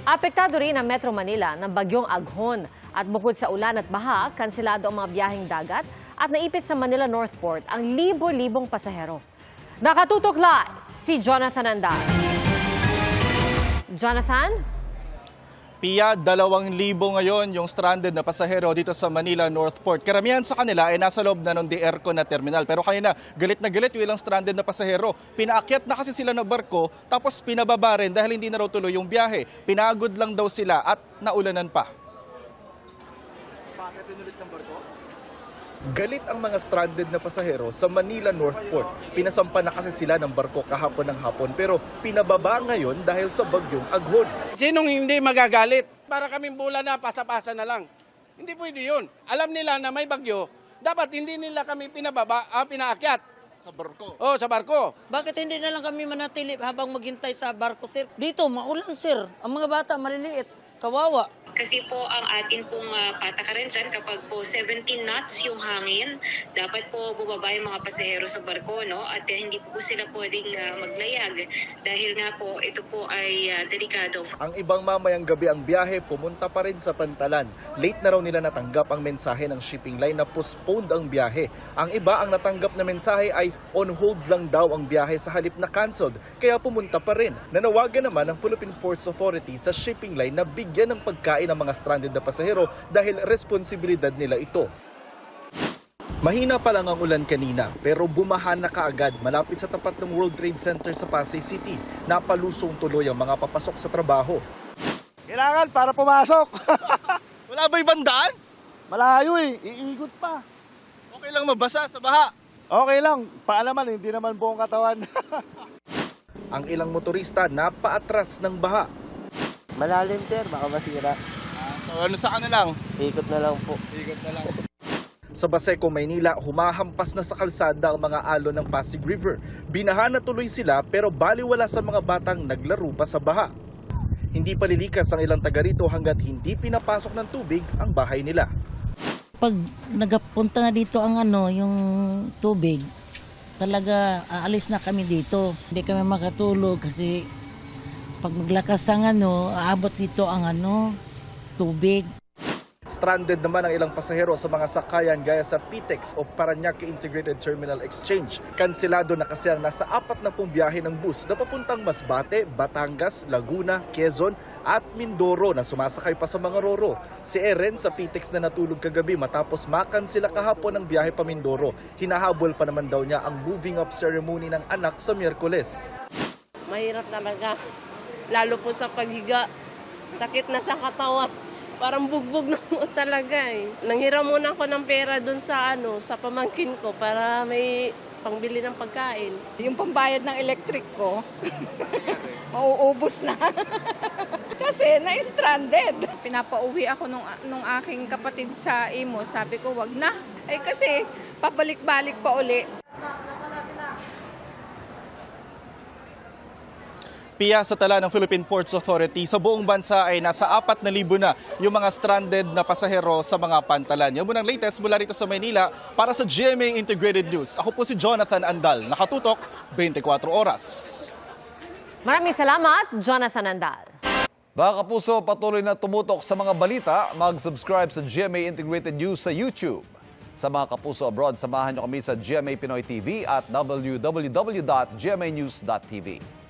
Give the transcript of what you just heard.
Apektado rin ang Metro Manila ng bagyong Aghon. At bukod sa ulan at baha, kanselado ang mga biyaheng dagat at naipit sa Manila Northport ang libo-libong pasahero. Nakatutok live si Jonathan Andal. Jonathan? Pia, 2,000 ngayon yung stranded na pasahero dito sa Manila Northport. Karamihan sa kanila ay nasa loob na ng DIRCO na terminal. Pero kanina, galit yung ilang stranded na pasahero. Pinaakyat na kasi sila ng barko, tapos pinababa rin dahil hindi na raw tuloy yung biyahe. Pinagod lang daw sila at naulanan pa. Bakit pinulit ng barko? Galit ang mga stranded na pasahero sa Manila Northport. Pinasampa na kasi sila ng barko kahapon ng hapon pero pinababa ngayon dahil sa bagyong Aghon. Sinong hindi magagalit? Para kaming bula na, pasa-pasa na lang. Hindi pwede yun. Alam nila na may bagyo, dapat hindi nila kami pinaakyat. Sa barko? Oo, sa barko. Bakit hindi na lang kami manatili habang maghintay sa barko, sir? Dito, maulan, sir. Ang mga bata maliliit. Kawawa. Kasi po ang atin pong patakaran dyan, kapag po 17 knots yung hangin, dapat po bumaba yung mga pasahero sa barko, no? At hindi po sila pwedeng maglayag dahil nga po ito po ay delikado. Ang ibang mamayang gabi ang biyahe, pumunta pa rin sa Pantalan. Late na raw nila natanggap ang mensahe ng shipping line na postponed ang biyahe. Ang iba ang natanggap na mensahe ay on hold lang daw ang biyahe sa halip na cancelled, kaya pumunta pa rin. Nanawagan naman ang Philippine Ports Authority sa shipping line na bigyan ng pagkain ng mga stranded na pasahero dahil responsibilidad nila ito. Mahina pa lang ang ulan kanina pero bumaha na kaagad malapit sa tapat ng World Trade Center sa Pasay City. Napalusong tuloy ang mga papasok sa trabaho. Kailangan para pumasok. Wala ba ibang daan? Malayo iikot pa. Okay lang mabasa sa baha. Okay lang, paalaman, hindi naman buong katawan. Ang ilang motorista napaatras ng baha. Malalim, sir, baka masira. So ano sa na lang? Ikot na lang po. Ikot na lang. Sa Baseco, Maynila, humahampas na sa kalsada ang mga alon ng Pasig River. Binaha na tuloy sila pero baliwala sa mga batang naglaro pa sa baha. Hindi pa lilikas ang ilang taga rito hanggat hindi pinapasok ng tubig ang bahay nila. Pag nagapunta na dito ang yung tubig, talaga aalis na kami dito. Hindi kami makatulog kasi pag maglakas ang aabot dito ang tubig. Stranded naman ang ilang pasahero sa mga sakayan gaya sa PTEX o Parañaque Integrated Terminal Exchange. Kanselado na kasi ang nasa 40 biyahe ng bus na papuntang Masbate, Batangas, Laguna, Quezon at Mindoro na sumasakay pa sa mga roro. Si Eren sa PTEX na natulog kagabi matapos makansela kahapon ang biyahe pa Mindoro. Hinahabol pa naman daw niya ang moving up ceremony ng anak sa Miyerkules. Mahirap talaga. Lalo po sa paghiga. Sakit na sa katawan. Parang bugbog na po talaga eh. Nanghiram muna ako ng pera dun sa sa pamangkin ko para may pangbili ng pagkain. Yung pambayad ng electric ko, mauubos na. Kasi na-stranded. Pinapauwi ako nung aking kapatid sa Imo. Sabi ko, wag na. Kasi pabalik-balik pa uli. Pia, sa tala ng Philippine Ports Authority, sa buong bansa ay nasa 4,000 na yung mga stranded na pasahero sa mga pantalan. Yan muna ang latest mula rito sa Maynila para sa GMA Integrated News. Ako po si Jonathan Andal, nakatutok 24 oras. Maraming salamat, Jonathan Andal. Mga kapuso, patuloy na tumutok sa mga balita. Mag-subscribe sa GMA Integrated News sa YouTube. Sa mga kapuso abroad, samahan niyo kami sa GMA Pinoy TV at www.gmanews.tv.